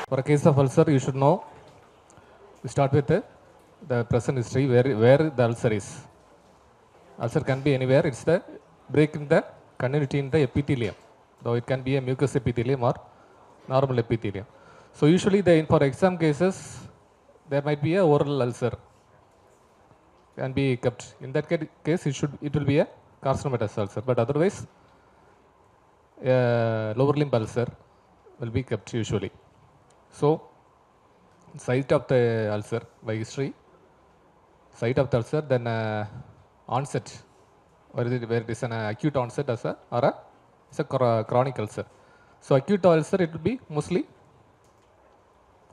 For a case of ulcer, you should know, we start with the present history, where the ulcer is. Ulcer can be anywhere. It's the break in the continuity in the epithelium, though it can be a mucous epithelium or normal epithelium. So usually for exam cases, there might be a oral ulcer can be kept. In that case, it will be a carcinomatous ulcer, but otherwise, lower limb ulcer will be kept usually. So, site of the ulcer by history, site of the ulcer, then onset, where it is an acute onset or it's a chronic ulcer. So acute ulcer, it will be mostly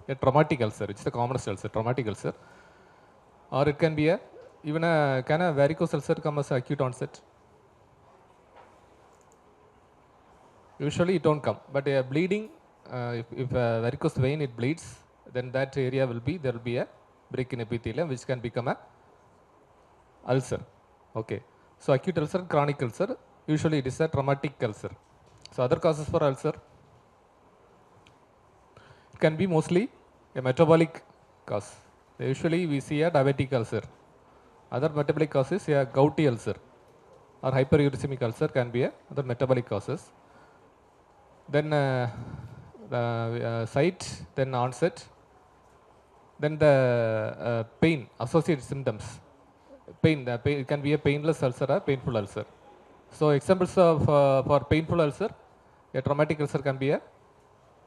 a traumatic ulcer. It's the commonest ulcer, traumatic ulcer, or it can be can a varicose ulcer come as acute onset? Usually it don't come, but a bleeding, if a varicose vein it bleeds, then that area there will be a break in epithelium which can become a ulcer. Okay. So acute ulcer, chronic ulcer, usually it is a traumatic ulcer. So other causes for ulcer, it can be mostly a metabolic cause. Usually we see a diabetic ulcer. Other metabolic causes, a gouty ulcer or hyperuricemic ulcer can be other metabolic causes. Then site, then onset, then the pain, associated symptoms. Pain, it can be a painless ulcer or painful ulcer. So examples of for painful ulcer, a traumatic ulcer can be a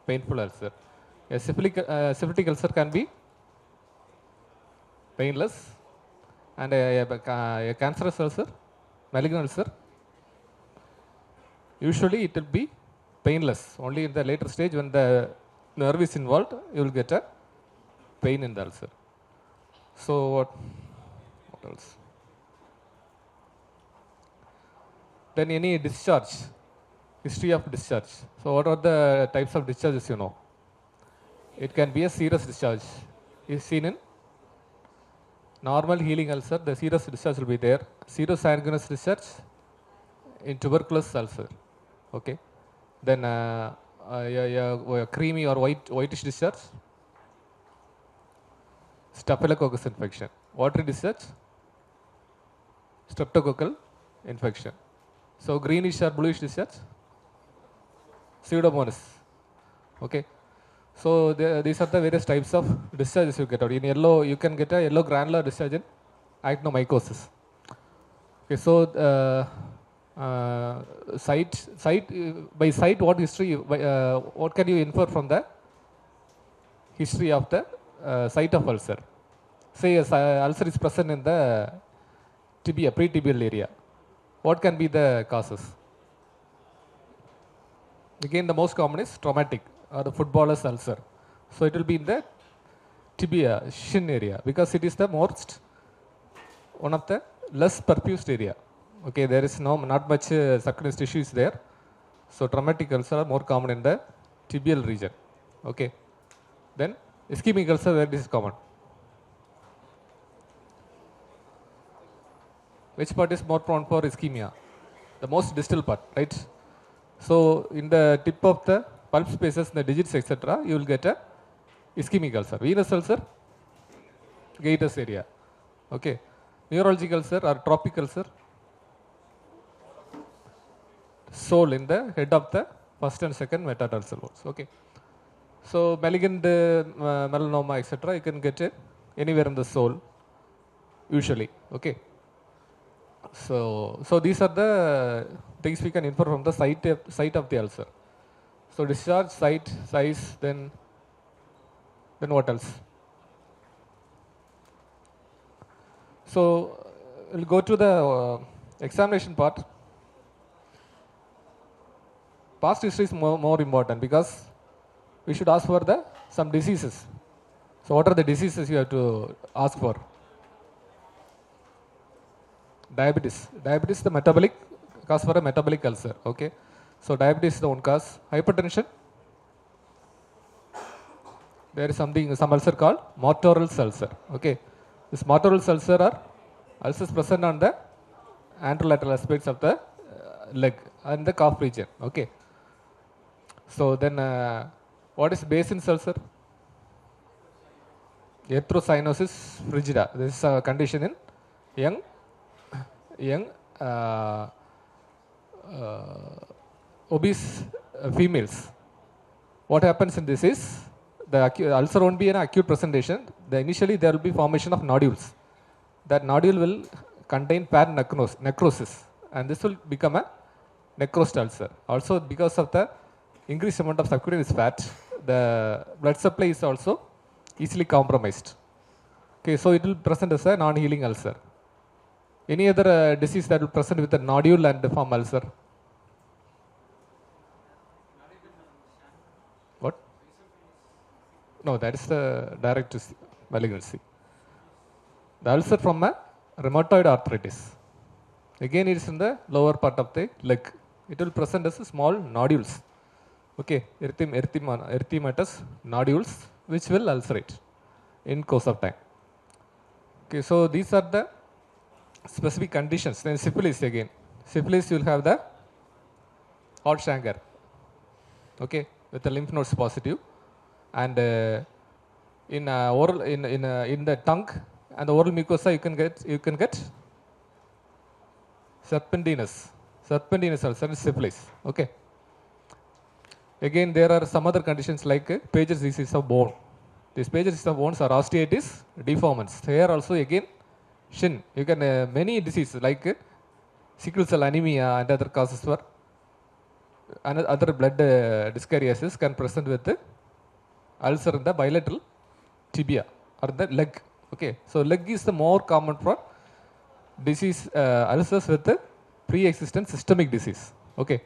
painful ulcer. A syphilitic ulcer can be painless, and a cancerous ulcer, malignant ulcer, usually it will be painless. Only in the later stage when the nerve is involved, you will get a pain in the ulcer. So what else? Then any discharge, history of discharge. So what are the types of discharges you know? It can be a serous discharge. Is seen in normal healing ulcer, the serous discharge will be there. Serosanguinous discharge in tuberculous ulcer. Okay. Then creamy or whitish discharge, staphylococcus infection. Watery discharge, streptococcal infection. So greenish or bluish discharge, pseudomonas. Okay. So these are the various types of discharges you get out. In yellow, you can get a yellow granular discharge in actinomycosis. Okay. So by site, what history? What can you infer from the history of the site of ulcer? Say ulcer is present in the tibia, pre-tibial area. What can be the causes? Again, the most common is traumatic or the footballer's ulcer. So it will be in the tibia, shin area, because it is the one of the less perfused area. Okay, there is not much subcutaneous tissue is there. So traumatic ulcer are more common in the tibial region. Okay. Then ischemic ulcer, where this is common? Which part is more prone for ischemia? The most distal part, right? So in the tip of the pulp spaces, in the digits, etc., you will get a ischemic ulcer. Venous ulcer, gaitous area. Okay. Neurologic ulcer or tropic ulcer, sole in the head of the first and second metatarsal bones. Okay. So malignant melanoma, etc., you can get it anywhere in the sole, usually. Okay. So these are the things we can infer from the site of the ulcer. So discharge, site, size, then what else? So we'll go to the examination part. Past history is more important because we should ask for some diseases. So what are the diseases you have to ask for? Diabetes. Diabetes is the metabolic cause for a metabolic ulcer. Okay. So diabetes is the one cause. Hypertension. There is some ulcer called Martorell's ulcer. Okay. This Martorell's ulcer are ulcers present on the anterolateral aspects of the leg and the calf region. Okay. So then what is Basin's ulcer? erythrocyanosis frigida. This is a condition in young obese females. What happens in this is the ulcer won't be an acute presentation. Initially there will be formation of nodules. That nodule will contain paired necrosis, and this will become a necrosed ulcer. Also, because of the increased amount of subcutaneous fat, the blood supply is also easily compromised. Okay, so it will present as a non-healing ulcer. Any other disease that will present with a nodule and form ulcer? What? No, that is the direct malignancy. The ulcer from a rheumatoid arthritis. Again, it is in the lower part of the leg. It will present as small nodules. Okay, erythematous nodules which will ulcerate in course of time. Okay, so these are the specific conditions. Then syphilis again. Syphilis, you will have the hot chancre. Okay, with the lymph nodes positive, and in oral in the tongue and the oral mucosa you can get serpentinous ulcer and syphilis. Okay. Again, there are some other conditions like Paget's disease of bone. These Paget's disease of bones are osteitis deformans. Here also again shin. You can many diseases like sickle cell anemia and other causes for other blood dyscariasis can present with ulcer in the bilateral tibia or the leg. Okay, so leg is the more common for disease ulcers with the pre-existent systemic disease. Okay,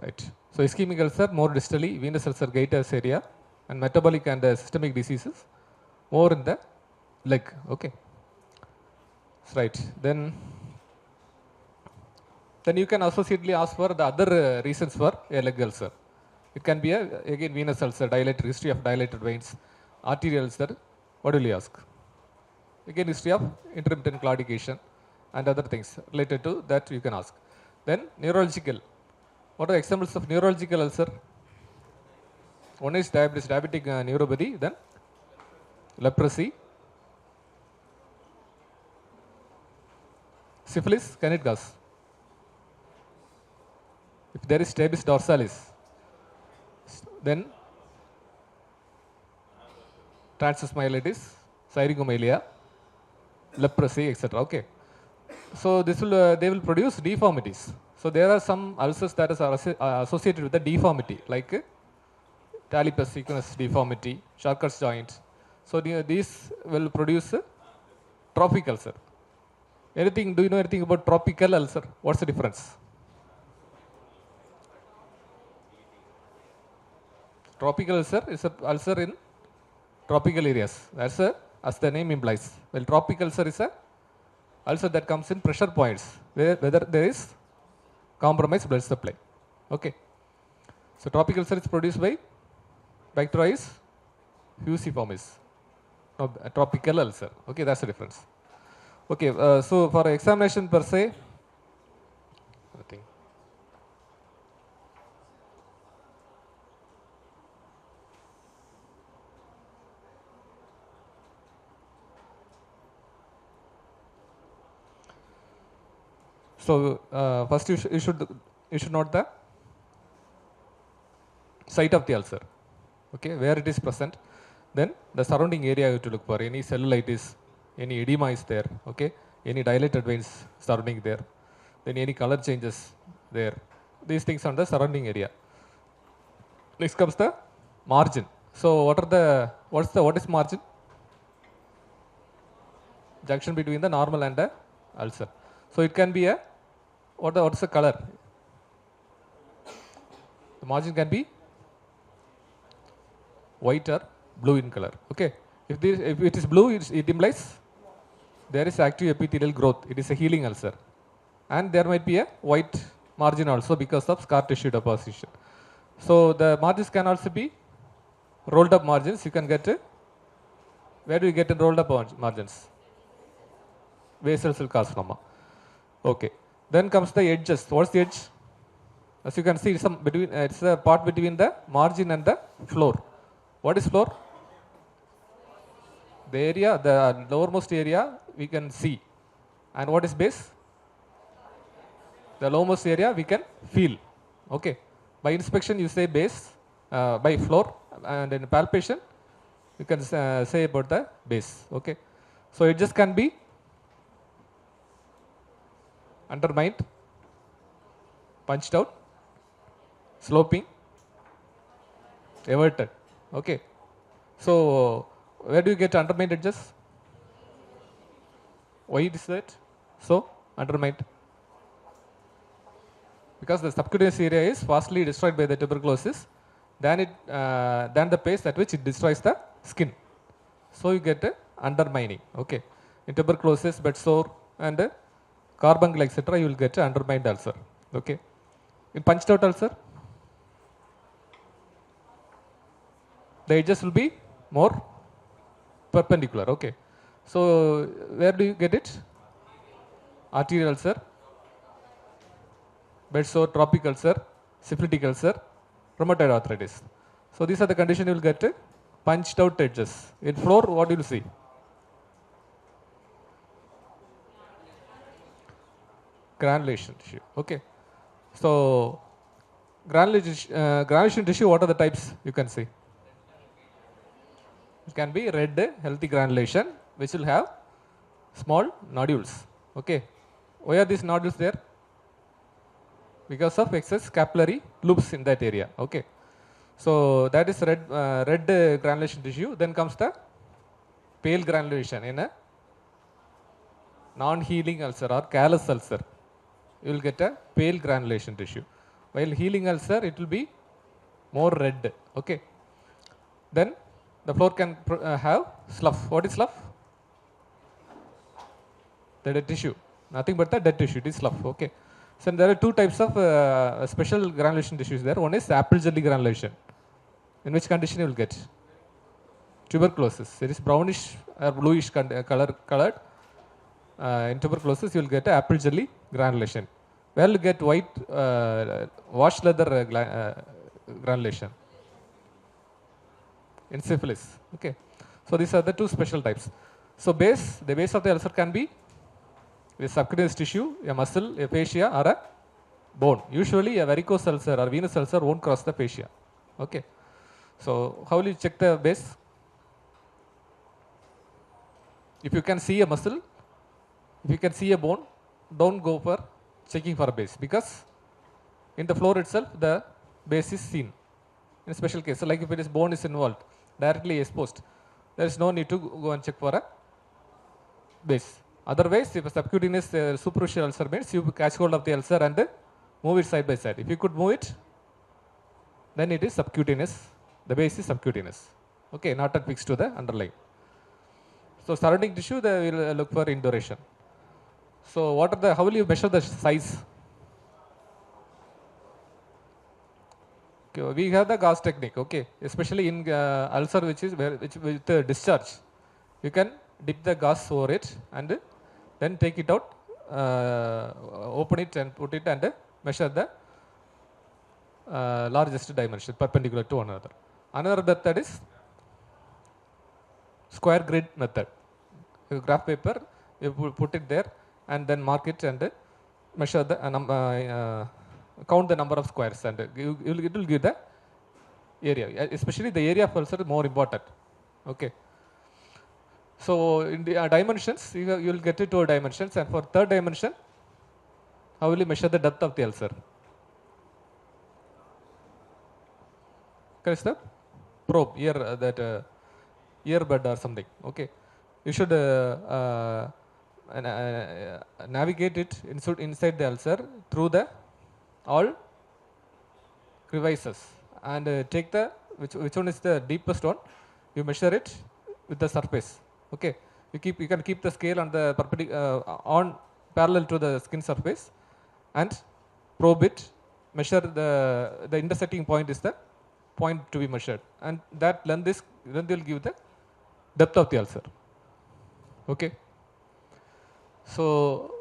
right. So ischemic ulcer more distally, venous ulcer gaiters area, and metabolic and systemic diseases more in the leg. Okay, right. Then you can associately ask for the other reasons for a leg ulcer. It can be again venous ulcer, history of dilated veins, arterial ulcer. What will you ask? Again, history of intermittent claudication and other things related to that you can ask. Then neurological. What are the examples of neurological ulcer? One is diabetic neuropathy, then leprosy, syphilis. Can it cause? If there is stapes dorsalis, then transmyelitis, syringomelia, leprosy, etc. Okay. So this will they will produce deformities. So there are some ulcers that are associated with the deformity, like talipes equinus deformity, Charcot's joint. So these will produce trophic ulcer. Anything? Do you know anything about tropical ulcer? What's the difference? Tropical ulcer is an ulcer in tropical areas. That's as the name implies. Well, tropical ulcer is a ulcer that comes in pressure points whether there is compromised blood supply. Okay. So tropical ulcer is produced by Bacteroides fusiformis. No, a tropical ulcer. Okay, that's the difference. Okay, so for examination per se, I think. So first you should note the site of the ulcer. Okay, where it is present. Then the surrounding area you have to look for. Any cellulitis, any edema is there. Okay, any dilated veins surrounding there. Then any color changes there. These things on the surrounding area. Next comes the margin. So what is margin? Junction between the normal and the ulcer. So it can be a what's the color? The margin can be white or blue in color. Okay. If it is blue, it implies there is active epithelial growth. It is a healing ulcer, and there might be a white margin also because of scar tissue deposition. So the margins can also be rolled up margins. You can get where do you get rolled up margins? Basal cell carcinoma. Okay. Then comes the edges. What's the edge? As you can see, it's a part between the margin and the floor. What is floor? The area, the lowermost area we can see. And what is base? The lowermost area we can feel. Okay. By inspection you say base, by floor, and in palpation you can say about the base. Okay. So edges can be undermined, punched out, sloping, everted. Okay. So where do you get undermined edges? Why is that so undermined? Because the subcutaneous area is vastly destroyed by the tuberculosis than the pace at which it destroys the skin. So you get undermining. Okay. In tuberculosis, bed sore, and carbuncle, etc., you will get undermined ulcer. Okay. In punched out ulcer, the edges will be more perpendicular. Okay. So where do you get it? Arterial ulcer, bed sore, tropic ulcer, syphilitic ulcer, rheumatoid arthritis. So these are the conditions you will get punched out edges. In floor, what do you see? Granulation tissue. Okay. So granulation tissue, what are the types you can see? It can be red, healthy granulation, which will have small nodules. Okay. Why are these nodules there? Because of excess capillary loops in that area. Okay. So that is red granulation tissue. Then comes the pale granulation in a non-healing ulcer or callus ulcer. You will get a pale granulation tissue. While healing ulcer, it will be more red. Okay. Then the floor can have slough. What is slough? The dead tissue. Nothing but the dead tissue. It is slough. Okay. So there are two types of special granulation tissues there. One is apple jelly granulation. In which condition you will get? Tuberculosis. It is brownish or bluish colored. In tuberculosis, you will get apple jelly granulation. Where you get white wash leather granulation? In syphilis. Okay. So these are the two special types. So the base of the ulcer can be a subcutaneous tissue, a muscle, a fascia, or a bone. Usually a varicose ulcer or venous ulcer won't cross the fascia. Okay. So how will you check the base? If you can see a muscle, if you can see a bone, don't go for checking for a base, because in the floor itself the base is seen. In special case, so like if it is bone is involved, directly exposed, there is no need to go and check for a base. Otherwise, if a subcutaneous superficial ulcer means you catch hold of the ulcer and move it side by side. If you could move it, then it is subcutaneous. The base is subcutaneous. Okay, not affixed to the underlying. So surrounding tissue, they will look for induration. So how will you measure the size? Okay, we have the gauze technique. Okay, especially in ulcer which with discharge, you can dip the gauze over it and then take it out, open it and put it and measure the largest dimension perpendicular to one another. Another method is square grid method. You graph paper, you put it there and then mark it and measure the count the number of squares, and it will give the area. Especially the area of ulcer is more important. Okay. So in the dimensions, you will get it to dimensions, and for third dimension, how will you measure the depth of the ulcer? Correct, sir? Probe, earbud or something. Okay. You should navigate it inside the ulcer through the all crevices and take the which one is the deepest one. You measure it with the surface. Okay, you can keep the scale on the on parallel to the skin surface and probe it. Measure the intersecting point is the point to be measured, and that length will give the depth of the ulcer. Okay. So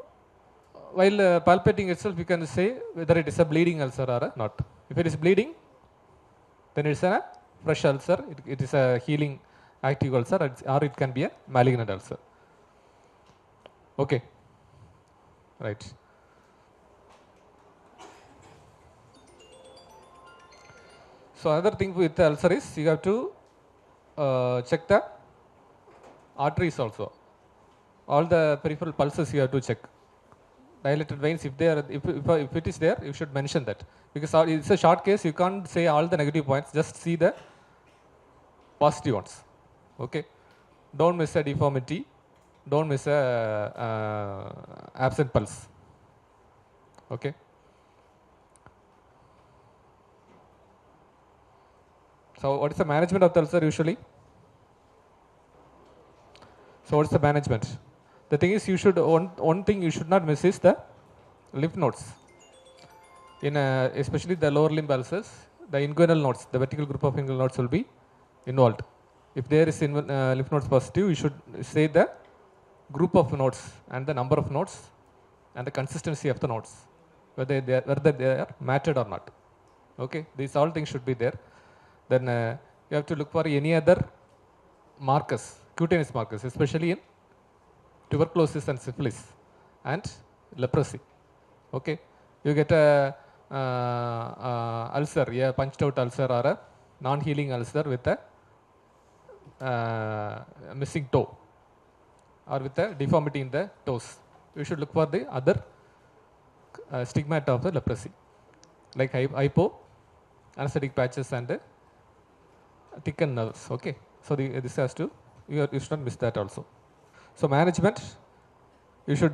while palpating itself, you can say whether it is a bleeding ulcer or not. If it is bleeding, then it is a fresh ulcer. It is a healing active ulcer, or it can be a malignant ulcer. Okay, right. So another thing with the ulcer is you have to check the arteries also. All the peripheral pulses you have to check. Dilated veins, if it is there, you should mention that, because it's a short case. You can't say all the negative points. Just see the positive ones. Okay, don't miss a deformity. Don't miss a absent pulse. Okay. So what is the management of the ulcer usually? So what's the management? The thing is, you should one thing you should not miss is the lymph nodes. In especially the lower limb ulcers, the inguinal nodes, the vertical group of inguinal nodes will be involved. If there is lymph nodes positive, you should say the group of nodes and the number of nodes and the consistency of the nodes, whether they are matted or not. Okay, these all things should be there. Then you have to look for any other markers, cutaneous markers, especially in tuberculosis and syphilis and leprosy. Okay, you get a ulcer, a punched out ulcer or a non-healing ulcer with a missing toe or with a deformity in the toes. You should look for the other stigmata of the leprosy, like hypo, anesthetic patches and thickened nerves. Okay, so this has to, you should not miss that also. So management, you should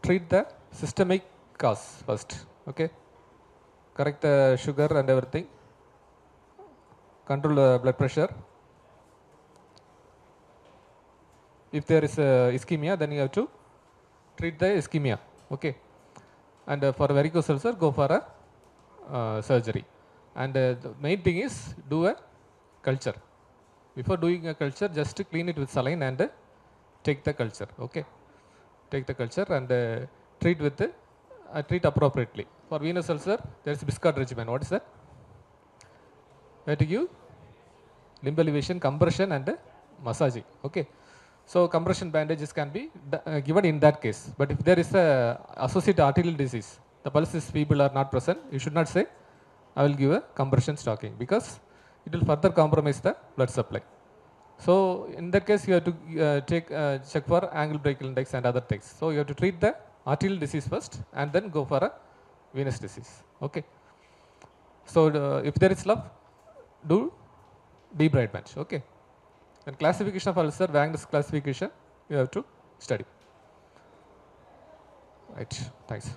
treat the systemic cause first. Okay, correct the sugar and everything, control the blood pressure. If there is ischemia, then you have to treat the ischemia. Okay, and for varicose ulcer, go for a surgery. And the main thing is do a culture. Before doing a culture, just to clean it with saline and take the culture. Okay, take the culture and treat appropriately. For venous ulcer, there is Biscott regimen. What is that? We have to give limb elevation, compression and massaging. Okay, so compression bandages can be given in that case. But if there is a associated arterial disease, the pulse is feeble or not present, you should not say I will give a compression stocking, because it will further compromise the blood supply. So in that case, you have to check for angle brachial index and other things. So you have to treat the arterial disease first and then go for a venous disease. Okay. So if there is lump, do debridement. Okay. And classification of ulcer, Wagner's classification, you have to study. Right. Thanks.